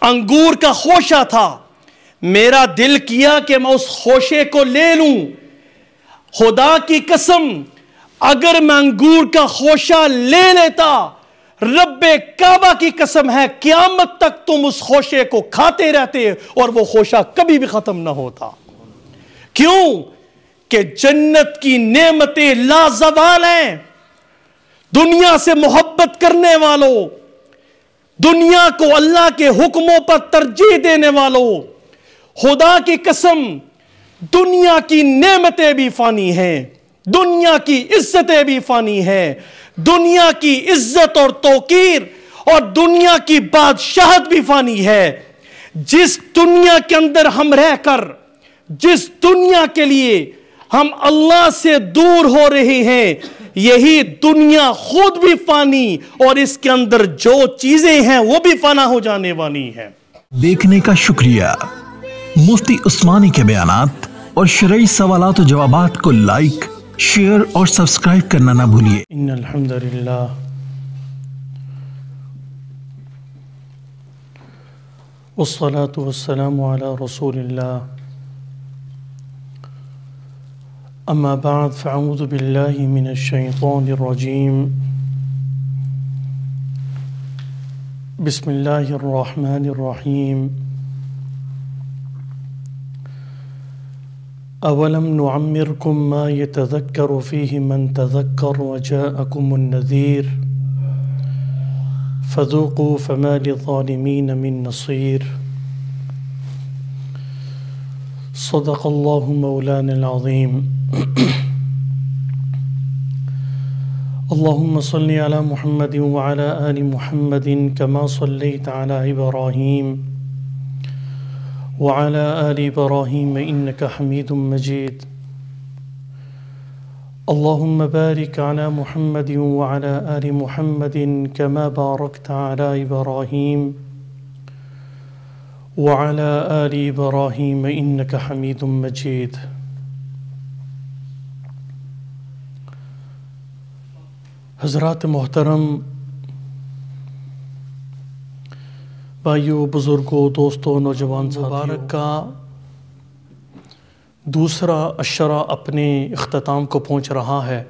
انگور کا خوشہ تھا، میرا دل کیا کہ میں اس خوشے کو لے لوں۔ خدا کی قسم اگر میں انگور کا خوشہ لے لیتا، رب کعبہ کی قسم ہے قیامت تک تم اس خوشے کو کھاتے رہتے اور وہ خوشہ کبھی بھی ختم نہ ہوتا۔ کیوں؟ کہ جنت کی نعمتیں لازوال ہیں۔ دنیا سے محبت کرنے والوں، دنیا کو اللہ کے حکموں پر ترجیح دینے والوں، خدا کی قسم دنیا کی نعمتیں بھی فانی ہیں، دنیا کی عزتیں بھی فانی ہیں، دنیا کی عزت اور توقیر اور دنیا کی بادشاہت بھی فانی ہے۔ جس دنیا کے اندر ہم رہ کر، جس دنیا کے لیے ہم اللہ سے دور ہو رہے ہیں، یہی دنیا خود بھی فانی اور اس کے اندر جو چیزیں ہیں وہ بھی فنا ہو جانے والی ہیں۔ دیکھنے کا شکریہ۔ مفتی عثمانی کے بیانات اور شرعی سوالات و جوابات کو لائک، شیئر اور سبسکرائب کرنا نہ بھولیے۔ ان الحمدللہ والصلاة والسلام علی رسول اللہ، اما بعد فاعوذ باللہ من الشیطان الرجیم، بسم اللہ الرحمن الرحیم۔ اولم نعمرکم ما یتذکر فیہ من تذکر وجاءکم النذیر فذوقوا فما للظالمین من نصیر۔ صدق اللہ مولانا العظیم۔ اللہم صلی علی محمد وعلی آل محمد کما صلیت علی ابراہیم وعلى آل إبراهيم إنك حميد مجيد۔ اللهم بارك على محمد وعلى آل محمد كما باركت على إبراهيم وعلى آل إبراهيم إنك حميد مجيد۔ حضرات محترم، بھائیو، بزرگوں، دوستوں، نوجوان مبارک کا دوسرا عشرہ اپنے اختتام کو پہنچ رہا ہے۔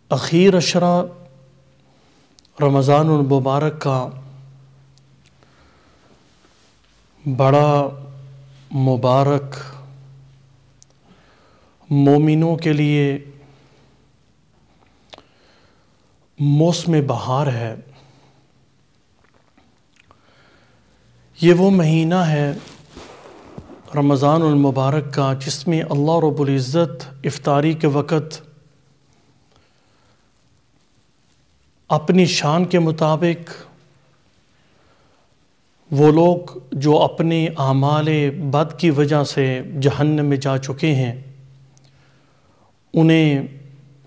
اخیر عشرہ رمضان المبارک کا بڑا مبارک، مومنوں کے لیے موسم بہار ہے۔ یہ وہ مہینہ ہے رمضان المبارک کا جس میں اللہ رب العزت افطاری کے وقت اپنی شان کے مطابق وہ لوگ جو اپنے اعمال بد کی وجہ سے جہنم میں جا چکے ہیں انہیں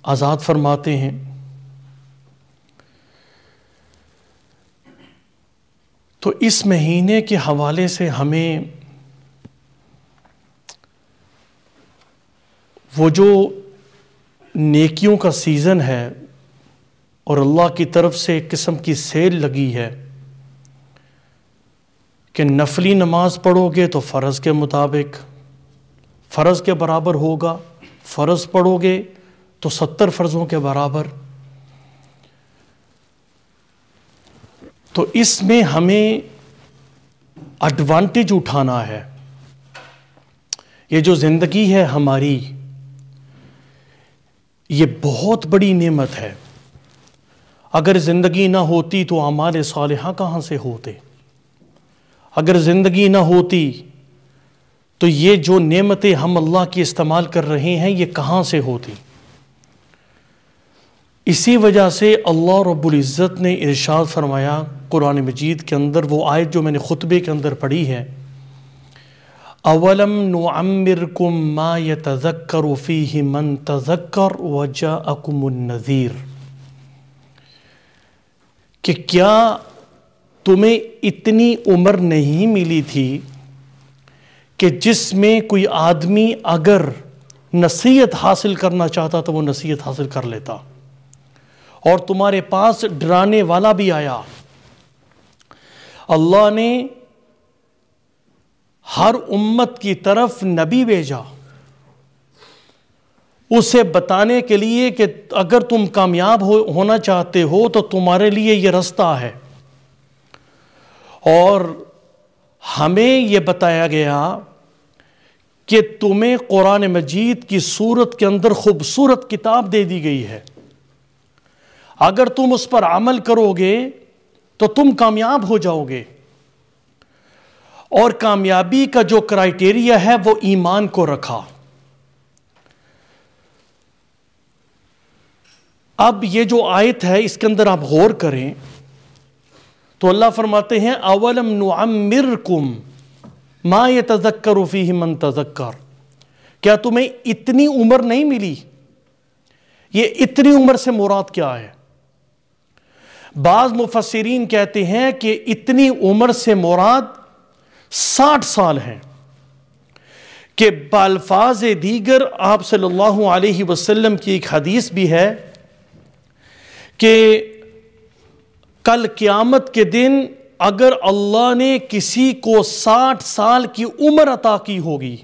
آزاد فرماتے ہیں۔ تو اس مہینے کے حوالے سے ہمیں وہ جو نیکیوں کا سیزن ہے اور اللہ کی طرف سے ایک قسم کی سیل لگی ہے کہ نفلی نماز پڑھو گے تو فرض کے مطابق فرض کے برابر ہوگا، فرض پڑھو گے تو 70 فرضوں کے برابر۔ تو اس میں ہمیں ایڈوانٹیج اٹھانا ہے۔ یہ جو زندگی ہے ہماری، یہ بہت بڑی نعمت ہے۔ اگر زندگی نہ ہوتی تو اعمال صالحہ کہاں سے ہوتے؟ اگر زندگی نہ ہوتی تو یہ جو نعمتیں ہم اللہ کی استعمال کر رہے ہیں یہ کہاں سے ہوتی؟ اسی وجہ سے اللہ رب العزت نے ارشاد فرمایا قرآن مجید کے اندر، وہ آیت جو میں نے خطبے کے اندر پڑھی ہے، اولم نعمرکم ما یتذکر فیہ من تذکر وجاءکم النذیر، کہ کیا تمہیں اتنی عمر نہیں ملی تھی کہ جس میں کوئی آدمی اگر نصیحت حاصل کرنا چاہتا تو وہ نصیحت حاصل کر لیتا، اور تمہارے پاس ڈرانے والا بھی آیا۔ اللہ نے ہر امت کی طرف نبی بھیجا اسے بتانے کے لیے کہ اگر تم کامیاب ہونا چاہتے ہو تو تمہارے لیے یہ رستہ ہے، اور ہمیں یہ بتایا گیا کہ تمہیں قرآن مجید کی صورت کے اندر خوبصورت کتاب دے دی گئی ہے، اگر تم اس پر عمل کرو گے تو تم کامیاب ہو جاؤ گے، اور کامیابی کا جو کرائیٹیریا ہے وہ ایمان کو رکھا۔ اب یہ جو آیت ہے اس کے اندر آپ غور کریں تو اللہ فرماتے ہیں اولم نعمرکم ما یتذکر فیہ من تذکر، کیا تمہیں اتنی عمر نہیں ملی؟ یہ اتنی عمر سے مراد کیا ہے؟ بعض مفسرین کہتے ہیں کہ اتنی عمر سے مراد 60 سال ہیں، کہ بالفاظ دیگر آپ صلی اللہ علیہ وسلم کی ایک حدیث بھی ہے کہ کل قیامت کے دن اگر اللہ نے کسی کو 60 سال کی عمر عطا کی ہوگی،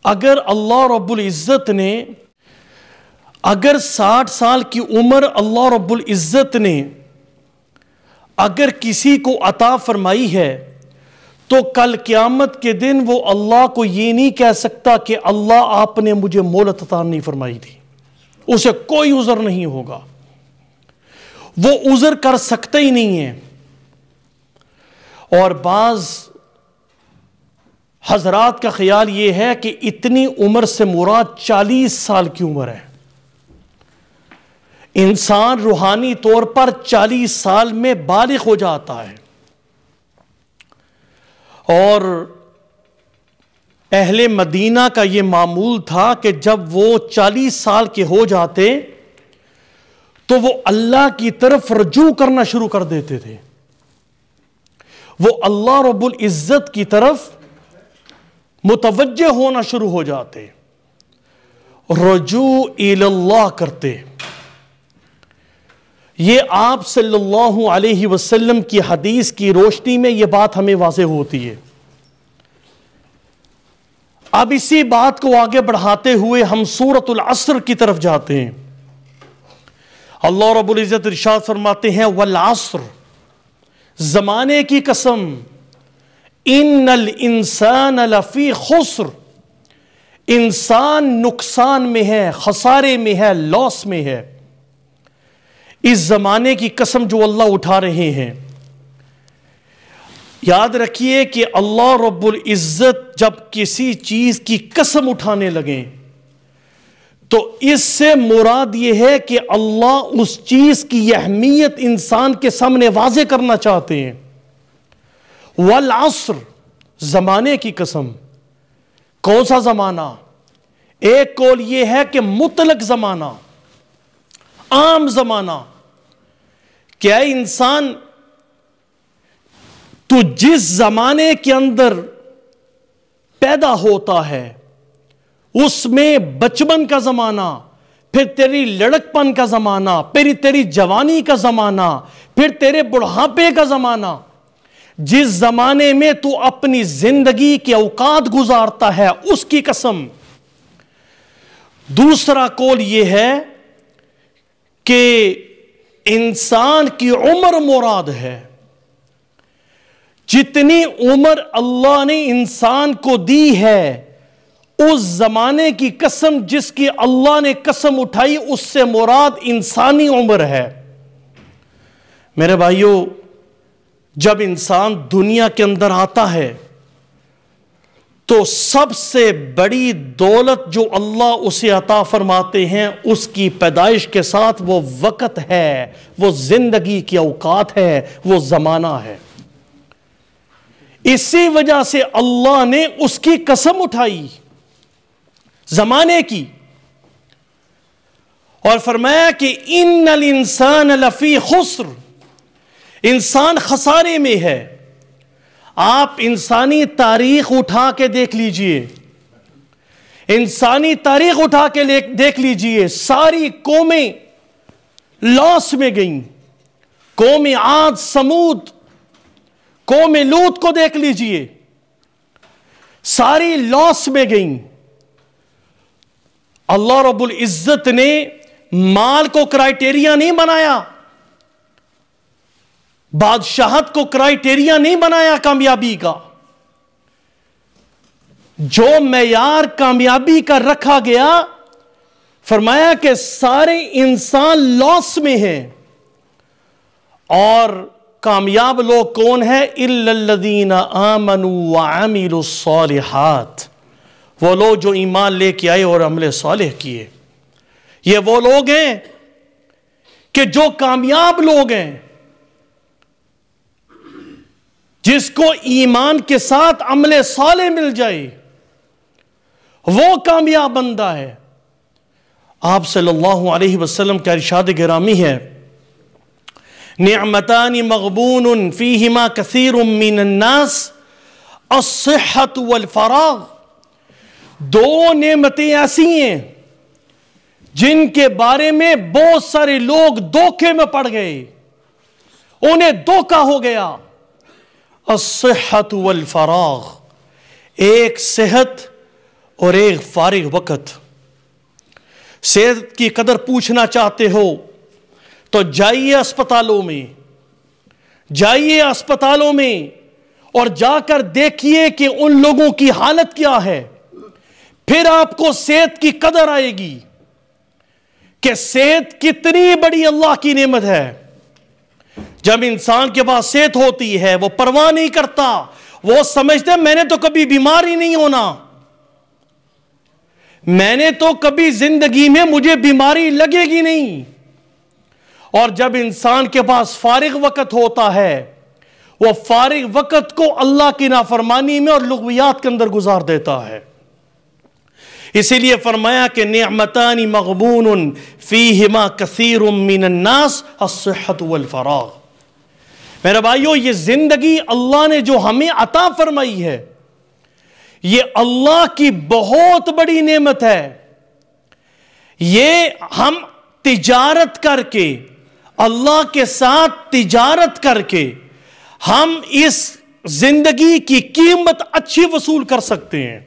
اگر اللہ رب العزت نے اگر 60 سال کی عمر اللہ رب العزت نے اگر کسی کو عطا فرمائی ہے تو کل قیامت کے دن وہ اللہ کو یہ نہیں کہہ سکتا کہ اللہ آپ نے مجھے مہلت عطا نہیں فرمائی تھی، اسے کوئی عذر نہیں ہوگا، وہ عذر کر سکتا ہی نہیں ہے۔ اور بعض حضرات کا خیال یہ ہے کہ اتنی عمر سے مراد 40 سال کی عمر ہے، انسان روحانی طور پر 40 سال میں بالغ ہو جاتا ہے، اور اہل مدینہ کا یہ معمول تھا کہ جب وہ 40 سال کے ہو جاتے تو وہ اللہ کی طرف رجوع کرنا شروع کر دیتے تھے، وہ اللہ رب العزت کی طرف متوجہ ہونا شروع ہو جاتے، رجوع الی اللہ کرتے۔ یہ آپ صلی اللہ علیہ وسلم کی حدیث کی روشنی میں یہ بات ہمیں واضح ہوتی ہے۔ اب اسی بات کو آگے بڑھاتے ہوئے ہم سورۃ العصر کی طرف جاتے ہیں۔ اللہ رب العزت ارشاد فرماتے ہیں والعصر، زمانے کی قسم، ان الانسان لفی خسر، انسان نقصان میں ہے، خسارے میں ہے، لاس میں ہے۔ اس زمانے کی قسم جو اللہ اٹھا رہے ہیں، یاد رکھیے کہ اللہ رب العزت جب کسی چیز کی قسم اٹھانے لگیں تو اس سے مراد یہ ہے کہ اللہ اس چیز کی اہمیت انسان کے سامنے واضح کرنا چاہتے ہیں۔ والعصر، زمانے کی قسم، کون سا زمانہ؟ ایک قول یہ ہے کہ مطلق زمانہ، عام زمانہ، کیا انسان تو جس زمانے کے اندر پیدا ہوتا ہے اس میں بچپن کا زمانہ، پھر تیری لڑکپن کا زمانہ، پھر تیری جوانی کا زمانہ، پھر تیرے بڑھاپے کا زمانہ، جس زمانے میں تو اپنی زندگی کے اوقات گزارتا ہے اس کی قسم۔ دوسرا قول یہ ہے کہ انسان کی عمر مراد ہے، جتنی عمر اللہ نے انسان کو دی ہے اس زمانے کی قسم جس کی اللہ نے قسم اٹھائی اس سے مراد انسانی عمر ہے۔ میرے بھائیو، جب انسان دنیا کے اندر آتا ہے تو سب سے بڑی دولت جو اللہ اسے عطا فرماتے ہیں اس کی پیدائش کے ساتھ وہ وقت ہے، وہ زندگی کے اوقات ہے، وہ زمانہ ہے۔ اسی وجہ سے اللہ نے اس کی قسم اٹھائی زمانے کی، اور فرمایا کہ ان الانسان لفی خسر، انسان خسارے میں ہے۔ آپ انسانی تاریخ اٹھا کے دیکھ لیجئے، انسانی تاریخ اٹھا کے دیکھ لیجئے، ساری قومیں لاس میں گئیں. قوم عاد، سمود، قوم لوط کو دیکھ لیجئے، ساری لاس میں گئیں. اللہ رب العزت نے مال کو کرائیٹیریا نہیں بنایا، بادشاہت کو کرائیٹیریا نہیں بنایا کامیابی کا. جو معیار کامیابی کا رکھا گیا، فرمایا کہ سارے انسان لاس میں ہیں، اور کامیاب لوگ کون ہیں؟ اِلَّا الَّذِينَ آمَنُوا وَعَمِلُوا الصَّالِحَاتِ، وہ لوگ جو ایمان لے کے آئے اور عمل صالح کیے. یہ وہ لوگ ہیں کہ جو کامیاب لوگ ہیں، جس کو ایمان کے ساتھ عمل صالح مل جائے، وہ کامیاب بندہ ہے. آپ صلی اللہ علیہ وسلم کا ارشاد گرامی ہے، نعمتان مغبون فیہما کثیر من الناس الصحت والفراغ. دو نعمتیں ایسی ہیں جن کے بارے میں بہت سارے لوگ دھوکے میں پڑ گئے، انہیں دھوکا ہو گیا. الصحت والفراغ، ایک صحت اور ایک فارغ وقت. صحت کی قدر پوچھنا چاہتے ہو تو جائیے اسپتالوں میں اور جا کر دیکھیے کہ ان لوگوں کی حالت کیا ہے. پھر آپ کو صحت کی قدر آئے گی کہ صحت کتنی بڑی اللہ کی نعمت ہے. جب انسان کے پاس صحت ہوتی ہے، وہ پرواہ نہیں کرتا، وہ سمجھتے میں نے تو کبھی بیمار ہی نہیں ہونا، میں نے تو کبھی زندگی میں مجھے بیماری لگے گی نہیں. اور جب انسان کے پاس فارغ وقت ہوتا ہے، وہ فارغ وقت کو اللہ کی نافرمانی میں اور لغویات کے اندر گزار دیتا ہے. اسی لیے فرمایا کہ نعمتان مغبون فیہما کثیر من الناس الصحت والفراغ. میرے بھائیو، یہ زندگی اللہ نے جو ہمیں عطا فرمائی ہے، یہ اللہ کی بہت بڑی نعمت ہے. یہ ہم تجارت کر کے، اللہ کے ساتھ تجارت کر کے ہم اس زندگی کی قیمت اچھی وصول کر سکتے ہیں.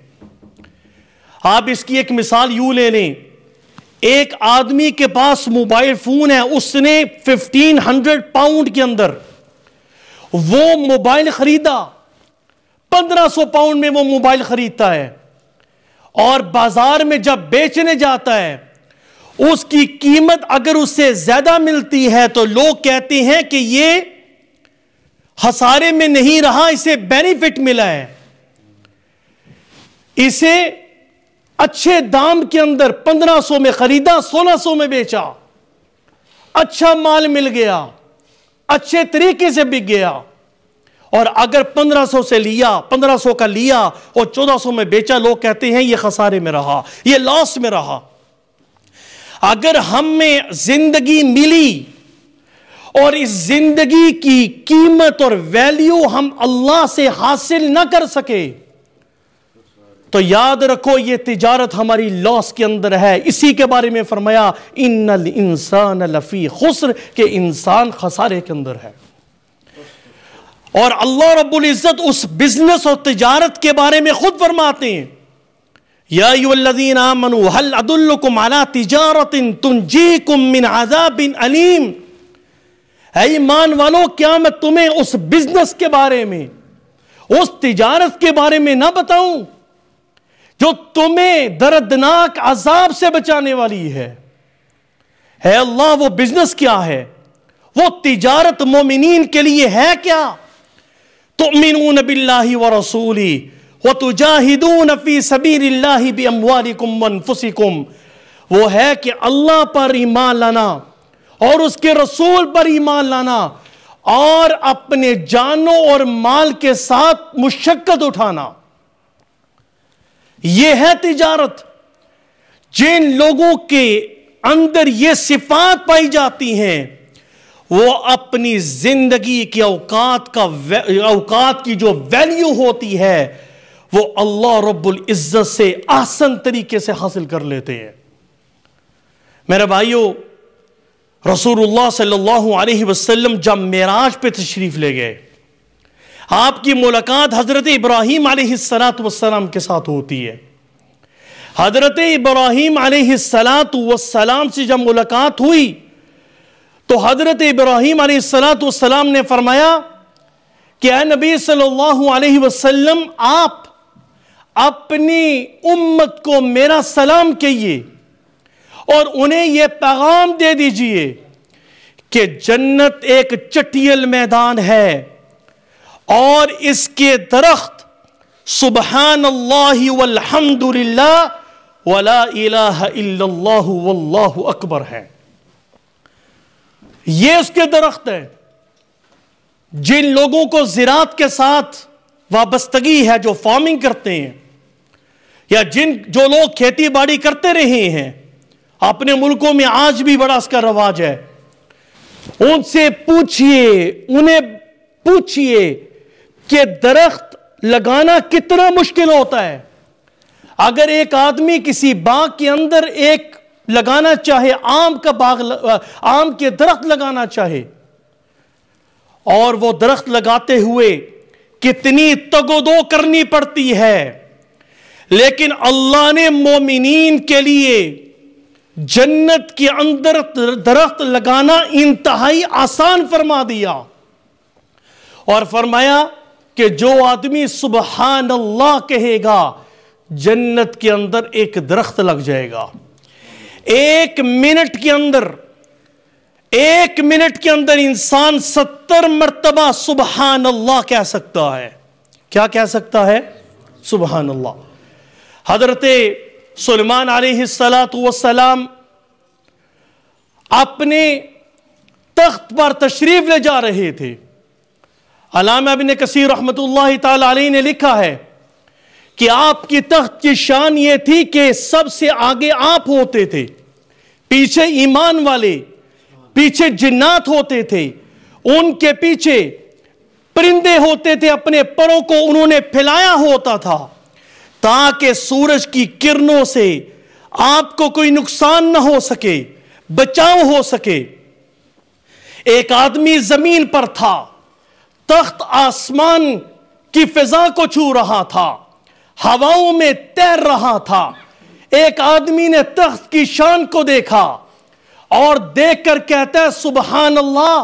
آپ اس کی ایک مثال یوں لے لیں، ایک آدمی کے پاس موبائل فون ہے، اس نے 1500 پاؤنڈ کے اندر وہ موبائل خریدا، 1500 پاؤنڈ میں وہ موبائل خریدتا ہے، اور بازار میں جب بیچنے جاتا ہے اس کی قیمت اگر اس سے زیادہ ملتی ہے تو لوگ کہتے ہیں کہ یہ خسارے میں نہیں رہا، اسے بینیفٹ ملا ہے، اسے اچھے دام کے اندر 1500 میں خریدا، 1600 میں بیچا، اچھا مال مل گیا، اچھے طریقے سے بک گیا. اور اگر 1500 سے لیا، 1500 کا لیا اور 1400 میں بیچا، لوگ کہتے ہیں یہ خسارے میں رہا، یہ لاس میں رہا. اگر ہمیں زندگی ملی اور اس زندگی کی قیمت اور ویلیو ہم اللہ سے حاصل نہ کر سکے تو یاد رکھو یہ تجارت ہماری لاس کے اندر ہے. اسی کے بارے میں فرمایا ان الانسان لفی خسر، کہ انسان خسارے کے اندر ہے. اور اللہ رب العزت اس بزنس اور تجارت کے بارے میں خود فرماتے ہیں، یا ایھا الذین آمنوا هل ادلکم علی تجارۃ تنجیکم من عذاب علیم. اے ایمان والو، کیا میں تمہیں اس بزنس کے بارے میں، اس تجارت کے بارے میں نہ بتاؤں جو تمہیں دردناک عذاب سے بچانے والی ہے؟ اے اللہ، وہ بزنس کیا ہے؟ وہ تجارت مومنین کے لیے ہے کیا؟ تؤمنون باللہ ورسولہ وتجاہدون فی سبیل اللہ باموالکم وانفسکم. وہ ہے کہ اللہ پر ایمان لانا اور اس کے رسول پر ایمان لانا اور اپنے جانوں اور مال کے ساتھ مشقت اٹھانا. یہ ہے تجارت. جن لوگوں کے اندر یہ صفات پائی جاتی ہیں وہ اپنی زندگی کے اوقات کی جو ویلیو ہوتی ہے وہ اللہ رب العزت سے احسن طریقے سے حاصل کر لیتے ہیں۔ میرے بھائیو، رسول اللہ صلی اللہ علیہ وسلم جب معراج پہ تشریف لے گئے، آپ کی ملاقات حضرت ابراہیم علیہ السلام کے ساتھ ہوتی ہے۔ حضرت ابراہیم علیہ السلام سے جب ملاقات ہوئی تو حضرت ابراہیم علیہ السلام نے فرمایا کہ اے نبی صلی اللہ علیہ وسلم، آپ اپنی امت کو میرا سلام کہیے اور انہیں یہ پیغام دے دیجئے کہ جنت ایک چٹیل میدان ہے اور اس کے درخت سبحان اللہ والحمد للہ ولا الہ الا اللہ واللہ اکبر ہے۔ یہ اس کے درخت ہے۔ جن لوگوں کو زراعت کے ساتھ وابستگی ہے، جو فارمنگ کرتے ہیں، یا جو لوگ کھیتی باڑی کرتے رہے ہیں، اپنے ملکوں میں آج بھی بڑا اس کا رواج ہے، ان سے انہیں پوچھئے کہ درخت لگانا کتنا مشکل ہوتا ہے۔ اگر ایک آدمی کسی باغ کے اندر ایک لگانا چاہے، آم کے درخت لگانا چاہے، اور وہ درخت لگاتے ہوئے کتنی تگودو کرنی پڑتی ہے، لیکن اللہ نے مومنین کے لیے جنت کے اندر درخت لگانا انتہائی آسان فرما دیا، اور فرمایا کہ جو آدمی سبحان اللہ کہے گا جنت کے اندر ایک درخت لگ جائے گا۔ ایک منٹ کے اندر انسان 70 مرتبہ سبحان اللہ کہہ سکتا ہے۔ کیا کہہ سکتا ہے؟ سبحان اللہ۔ حضرت سلیمان علیہ السلام اپنے تخت پر تشریف لے جا رہے تھے۔ علامہ ابن کثیر رحمت اللہ تعالی علیہ نے لکھا ہے کہ آپ کی تخت کی شان یہ تھی کہ سب سے آگے آپ ہوتے تھے، پیچھے ایمان والے، پیچھے جنات ہوتے تھے، ان کے پیچھے پرندے ہوتے تھے، اپنے پروں کو انہوں نے پھیلایا ہوتا تھا تاکہ سورج کی کرنوں سے آپ کو کوئی نقصان نہ ہو سکے، بچاؤ ہو سکے۔ ایک آدمی زمین پر تھا، تخت آسمان کی فضا کو چھو رہا تھا، ہواؤں میں تیر رہا تھا۔ ایک آدمی نے تخت کی شان کو دیکھا اور دیکھ کر کہتا ہے سبحان اللہ۔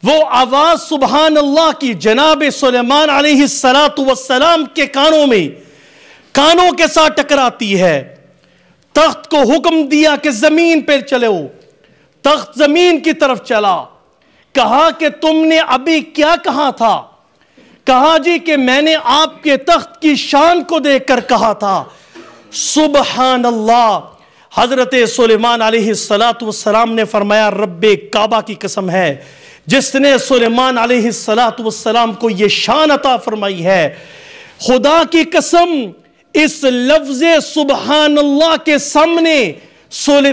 وہ آواز سبحان اللہ کی جناب سلیمان علیہ السلام کے کانوں کے ساتھ ٹکراتی ہے۔ تخت کو حکم دیا کہ زمین پر چلو، تخت زمین کی طرف چلا۔ کہا کہ تم نے ابھی کیا کہا تھا؟ کہا جی کہ میں نے آپ کے تخت کی شان کو دیکھ کر کہا تھا سبحان اللہ۔ حضرت سلیمان علیہ السلام نے فرمایا رب کعبہ کی قسم ہے جس نے سلیمان علیہ السلام کو یہ شان عطا فرمائی ہے، خدا کی قسم اس لفظ سبحان اللہ کے سامنے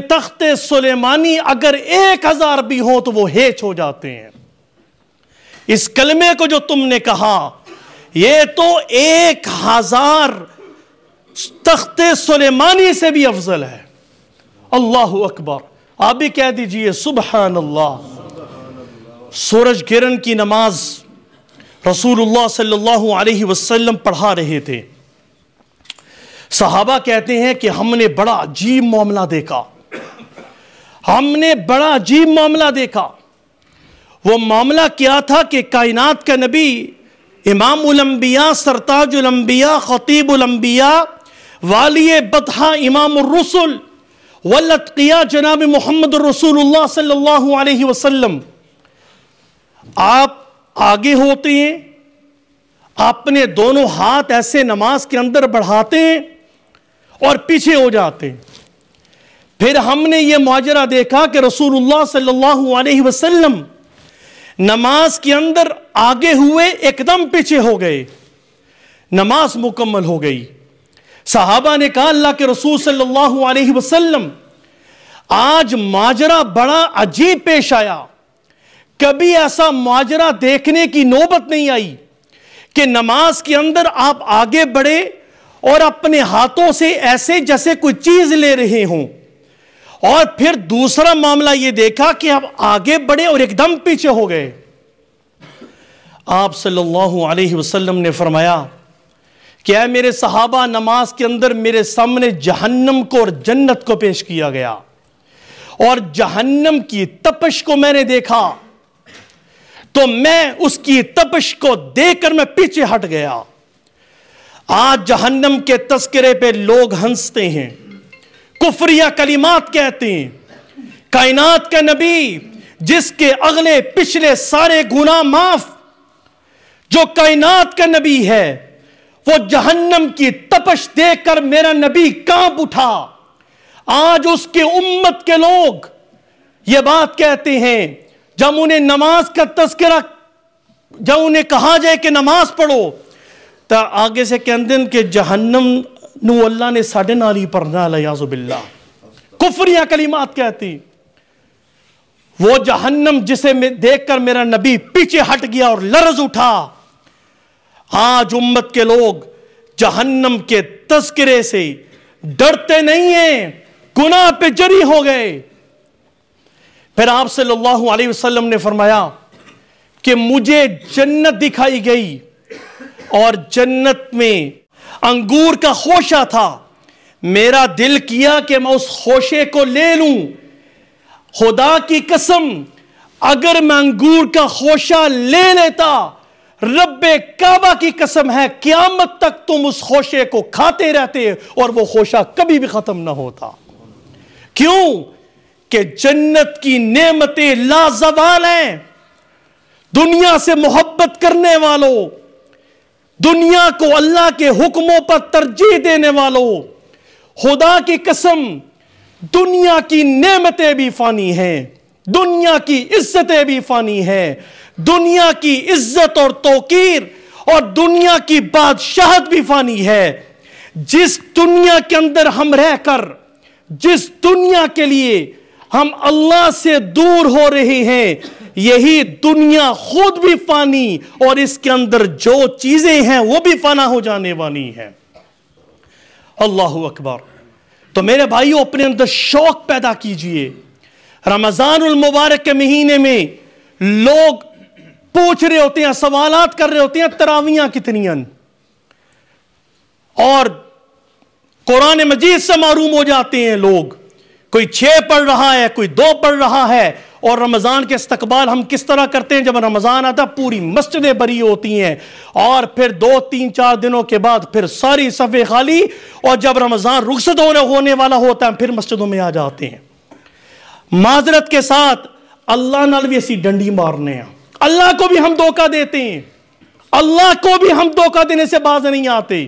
تخت سلیمانی اگر 1000 بھی ہو تو وہ ہیچ ہو جاتے ہیں۔ اس کلمے کو جو تم نے کہا یہ تو 1000 تخت سلیمانی سے بھی افضل ہے۔ اللہ اکبر۔ آپ بھی کہہ دیجئے سبحان اللہ۔ سورج گرہن کی نماز رسول اللہ صلی اللہ علیہ وسلم پڑھا رہے تھے۔ صحابہ کہتے ہیں کہ ہم نے بڑا عجیب معاملہ دیکھا۔ وہ معاملہ کیا تھا کہ کائنات کا نبی، امام الانبیاء، سرتاج الانبیاء، خطیب الانبیاء، والی بدحہ، امام الرسل والاتقیاء جناب محمد رسول اللہ صلی اللہ علیہ وسلم، آپ آگے ہوتے ہیں، اپنے دونوں ہاتھ ایسے نماز کے اندر بڑھاتے ہیں اور پیچھے ہو جاتے ہیں۔ پھر ہم نے یہ ماجرا دیکھا کہ رسول اللہ صلی اللہ علیہ وسلم نماز کے اندر آگے ہوئے ایک دم پیچھے ہو گئے، نماز مکمل ہو گئی۔ صحابہ نے کہا اللہ کے رسول صلی اللہ علیہ وسلم آج ماجرا بڑا عجیب پیش آیا، کبھی ایسا ماجرا دیکھنے کی نوبت نہیں آئی کہ نماز کے اندر آپ آگے بڑھے اور اپنے ہاتھوں سے ایسے جیسے کوئی چیز لے رہے ہوں، اور پھر دوسرا معاملہ یہ دیکھا کہ آپ آگے بڑھے اور ایک دم پیچھے ہو گئے۔ آپ صلی اللہ علیہ وسلم نے فرمایا کہ اے میرے صحابہ، نماز کے اندر میرے سامنے جہنم کو اور جنت کو پیش کیا گیا، اور جہنم کی تپش کو میں نے دیکھا تو میں اس کی تپش کو دیکھ کر میں پیچھے ہٹ گیا۔ آج جہنم کے تذکرے پہ لوگ ہنستے ہیں، کفریہ کلمات کہتے ہیں۔ کائنات کا نبی جس کے اگلے پچھلے سارے گناہ معاف، جو کائنات کا نبی ہے، وہ جہنم کی تپش دیکھ کر میرا نبی کانپ اٹھا۔ آج اس کے امت کے لوگ یہ بات کہتے ہیں، جب انہیں نماز کا تذکرہ، جب انہیں کہا جائے کہ نماز پڑھو، تو آگے سے کہتے ہیں کہ جہنم نو اللہ نے ساڑھے نالی پڑھنا علیہ باللہ، کفریہ کلمات کہتی۔ وہ جہنم جسے دیکھ کر میرا نبی پیچھے ہٹ گیا اور لرز اٹھا۔ آج امت کے لوگ جہنم کے تذکرے سے ڈرتے نہیں ہیں، گناہ پہ جری ہو گئے۔ پھر آپ صلی اللہ علیہ وسلم نے فرمایا کہ مجھے جنت دکھائی گئی، اور جنت میں انگور کا خوشہ تھا۔ میرا دل کیا کہ میں اس خوشے کو لے لوں۔ خدا کی قسم، اگر میں انگور کا خوشہ لے لیتا، رب کعبہ کی قسم ہے، قیامت تک تم اس خوشے کو کھاتے رہتے اور وہ خوشہ کبھی بھی ختم نہ ہوتا۔ کیوں؟ کہ جنت کی نعمتیں لازوال ہیں۔ دنیا سے محبت کرنے والوں، دنیا کو اللہ کے حکموں پر ترجیح دینے والوں، خدا کی قسم، دنیا کی نعمتیں بھی فانی ہیں، دنیا کی عزتیں بھی فانی ہیں، دنیا کی عزت اور توقیر اور دنیا کی بادشاہت بھی فانی ہے۔ جس دنیا کے اندر ہم رہ کر، جس دنیا کے لیے ہم اللہ سے دور ہو رہے ہیں، یہی دنیا خود بھی فانی، اور اس کے اندر جو چیزیں ہیں وہ بھی فنا ہو جانے والی ہیں۔ اللہ اکبر۔ تو میرے بھائیوں، اپنے اندر شوق پیدا کیجئے۔ رمضان المبارک کے مہینے میں لوگ پوچھ رہے ہوتے ہیں، سوالات کر رہے ہوتے ہیں، تراویحاں کتنی ہیں، اور قرآن مجید سے محروم ہو جاتے ہیں لوگ۔ کوئی 6 پڑھ رہا ہے، کوئی 2 پڑھ رہا ہے۔ اور رمضان کے استقبال ہم کس طرح کرتے ہیں؟ جب رمضان آتا پوری مسجدیں بری ہوتی ہیں، اور پھر 2 3 4 دنوں کے بعد پھر ساری صفیں خالی، اور جب رمضان رخصت ہونے والا ہوتا ہے پھر مسجدوں میں آ جاتے ہیں۔ معذرت کے ساتھ اللہ نال بھی اسی ڈنڈی مارنے ہیں، اللہ کو بھی ہم دھوکہ دیتے ہیں، اللہ کو بھی ہم دھوکہ دینے سے باز نہیں آتے۔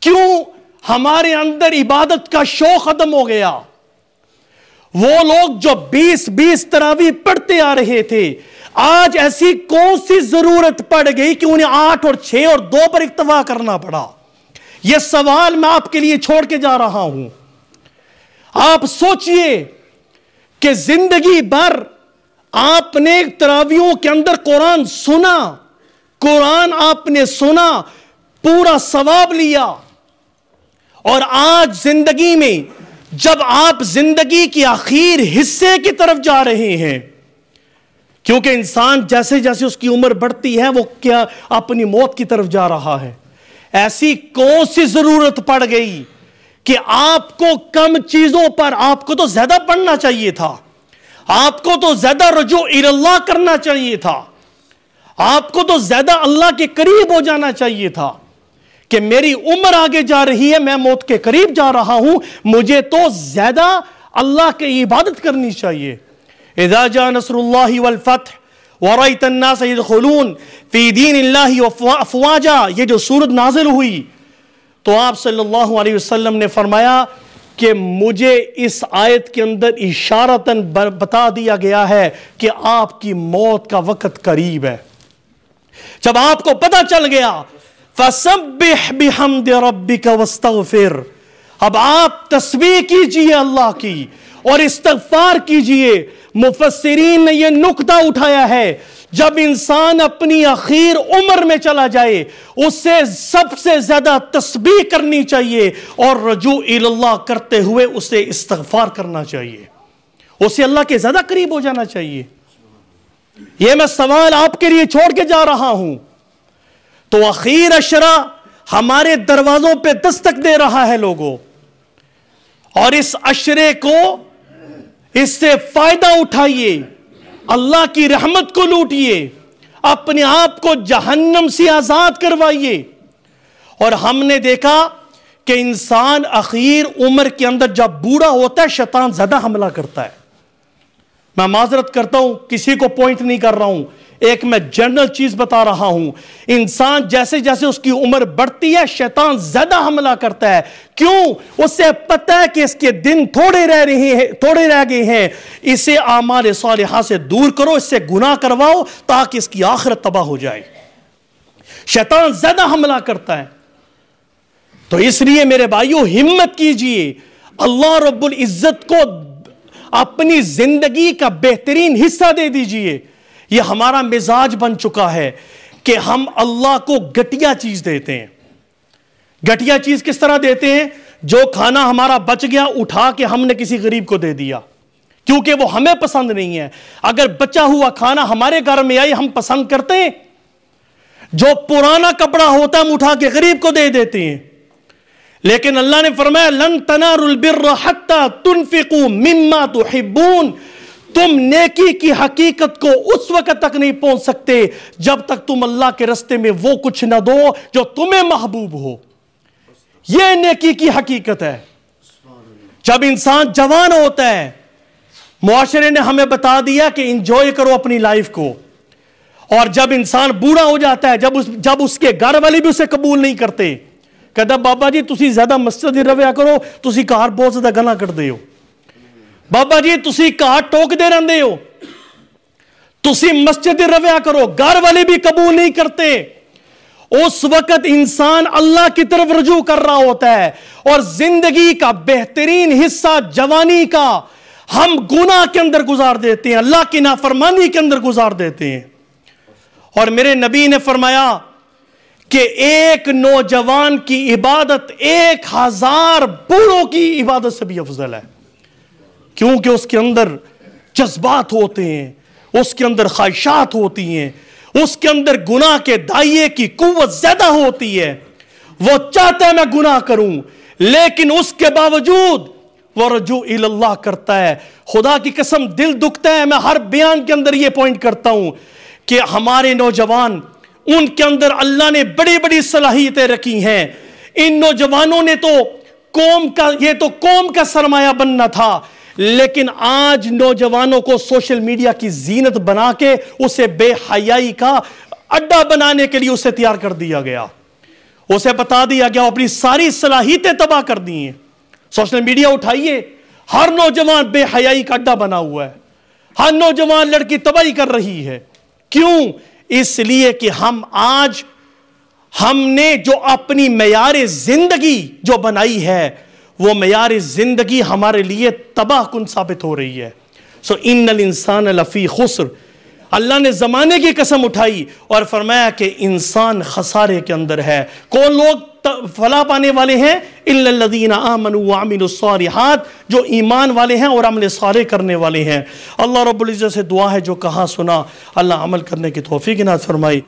کیوں؟ ہمارے اندر عبادت کا شوق ختم ہو گیا۔ وہ لوگ جو 20 تراویح پڑھتے آ رہے تھے، آج ایسی کون سی ضرورت پڑ گئی کہ انہیں 8 اور 6 اور 2 پر اکتفا کرنا پڑا؟ یہ سوال میں آپ کے لیے چھوڑ کے جا رہا ہوں۔ آپ سوچئے کہ زندگی بھر آپ نے تراویحوں کے اندر قرآن سنا، قرآن آپ نے سنا، پورا ثواب لیا، اور آج زندگی میں جب آپ زندگی کی آخر حصے کی طرف جا رہے ہیں، کیونکہ انسان جیسے جیسے اس کی عمر بڑھتی ہے وہ کیا اپنی موت کی طرف جا رہا ہے، ایسی کون سی ضرورت پڑ گئی کہ آپ کو کم چیزوں پر، آپ کو تو زیادہ پڑھنا چاہیے تھا، آپ کو تو زیادہ رجوع اللہ کرنا چاہیے تھا، آپ کو تو زیادہ اللہ کے قریب ہو جانا چاہیے تھا کہ میری عمر آگے جا رہی ہے، میں موت کے قریب جا رہا ہوں، مجھے تو زیادہ اللہ کی عبادت کرنی چاہیے۔ اذا جاء نصر اللہ والفتح ورأيت الناس يدخلون في دین اللہ افواجا، یہ جو سورت نازل ہوئی تو آپ صلی اللہ علیہ وسلم نے فرمایا کہ مجھے اس آیت کے اندر اشارتاً بتا دیا گیا ہے کہ آپ کی موت کا وقت قریب ہے۔ جب آپ کو پتہ چل گیا فَسَبِّحْ بِحَمْدِ رَبِّكَ وَاسْتَغْفِرْ، اب آپ تسبیح کیجئے اللہ کی اور استغفار کیجئے۔ مفسرین نے یہ نقطہ اٹھایا ہے جب انسان اپنی اخیر عمر میں چلا جائے اسے سب سے زیادہ تسبیح کرنی چاہیے اور رجوع اللہ کرتے ہوئے اسے استغفار کرنا چاہیے، اسے اللہ کے زیادہ قریب ہو جانا چاہیے۔ یہ میں سوال آپ کے لیے چھوڑ کے جا رہا ہوں۔ تو اخیر عشرہ ہمارے دروازوں پہ دستک دے رہا ہے لوگوں، اور اس عشرے کو اس سے فائدہ اٹھائیے، اللہ کی رحمت کو لوٹیے، اپنے آپ کو جہنم سے آزاد کروائیے۔ اور ہم نے دیکھا کہ انسان اخیر عمر کے اندر جب بوڑھا ہوتا ہے شیطان زیادہ حملہ کرتا ہے۔ میں معذرت کرتا ہوں، کسی کو پوائنٹ نہیں کر رہا ہوں، ایک میں جنرل چیز بتا رہا ہوں۔ انسان جیسے جیسے اس کی عمر بڑھتی ہے شیطان زیادہ حملہ کرتا ہے۔ کیوں؟ اسے پتہ ہے کہ اس کے دن تھوڑے رہ گئے ہیں، اسے اعمال صالحہ سے دور کرو، اس سے گناہ کرواؤ تاکہ اس کی آخرت تباہ ہو جائے۔ شیطان زیادہ حملہ کرتا ہے۔ تو اس لیے میرے بھائیوں ہمت کیجئے، اللہ رب العزت کو اپنی زندگی کا بہترین حصہ دے دیجئے۔ یہ ہمارا مزاج بن چکا ہے کہ ہم اللہ کو گھٹیا چیز دیتے ہیں۔ گھٹیا چیز کس طرح دیتے ہیں؟ جو کھانا ہمارا بچ گیا اٹھا کے ہم نے کسی غریب کو دے دیا، کیونکہ وہ ہمیں پسند نہیں ہے۔ اگر بچا ہوا کھانا ہمارے گھر میں آئے ہم پسند کرتے ہیں؟ جو پرانا کپڑا ہوتا ہے ہم اٹھا کے غریب کو دے دیتے ہیں۔ لیکن اللہ نے فرمایا لن تنالوا البر حتى تنفقوا مما تحبون، تم نیکی کی حقیقت کو اس وقت تک نہیں پہنچ سکتے جب تک تم اللہ کے راستے میں وہ کچھ نہ دو جو تمہیں محبوب ہو۔ یہ نیکی کی حقیقت ہے۔ جب انسان جوان ہوتا ہے معاشرے نے ہمیں بتا دیا کہ انجوائے کرو اپنی لائف کو، اور جب انسان بوڑھا ہو جاتا ہے جب اس کے گھر والے بھی اسے قبول نہیں کرتے، کہتا بابا جی تسی زیادہ مسجد رویا کرو، تسی کار بہت زیادہ گنا کر دے ہو، بابا جی تسی کار ٹوک دے رہندے ہو، تسی مسجد رویا کرو، گھر والے بھی قبول نہیں کرتے۔ اس وقت انسان اللہ کی طرف رجوع کر رہا ہوتا ہے، اور زندگی کا بہترین حصہ جوانی کا ہم گناہ کے اندر گزار دیتے ہیں، اللہ کی نافرمانی کے اندر گزار دیتے ہیں۔ اور میرے نبی نے فرمایا کہ ایک نوجوان کی عبادت 1000 بوڑھوں کی عبادت سے بھی افضل ہے، کیونکہ اس کے اندر جذبات ہوتے ہیں، اس کے اندر خواہشات ہوتی ہیں، اس کے اندر گناہ کے دائیں کی قوت زیادہ ہوتی ہے۔ وہ چاہتا ہے میں گناہ کروں، لیکن اس کے باوجود وہ رجوع اللہ کرتا ہے۔ خدا کی قسم دل دکھتا ہے، میں ہر بیان کے اندر یہ پوائنٹ کرتا ہوں کہ ہمارے نوجوان، ان کے اندر اللہ نے بڑی بڑی صلاحیتیں رکھی ہیں۔ ان نوجوانوں نے تو قوم کا سرمایہ بننا تھا، لیکن آج نوجوانوں کو سوشل میڈیا کی زینت بنا کے اسے بے حیائی کا اڈا بنانے کے لیے اسے تیار کر دیا گیا، اسے بتا دیا گیا اپنی ساری صلاحیتیں تباہ کر دی ہیں۔ سوشل میڈیا اٹھائیے، ہر نوجوان بے حیائی کا اڈا بنا ہوا ہے، ہر نوجوان لڑکی تباہی کر رہی ہے۔ کیوں؟ اس لیے کہ ہم نے جو اپنی معیار زندگی جو بنائی ہے وہ معیار زندگی ہمارے لیے تباہ کن ثابت ہو رہی ہے۔ سو ان الانسان لفی خسر، اللہ نے زمانے کی قسم اٹھائی اور فرمایا کہ انسان خسارے کے اندر ہے۔ کون لوگ فلاح پانے والے ہیں؟ الا الذین آمنوا وعملوا الصالحات، جو ایمان والے ہیں اور عمل صالح کرنے والے ہیں۔ اللہ رب العزت سے دعا ہے جو کہا سنا اللہ عمل کرنے کی توفیق عنایت فرمائی۔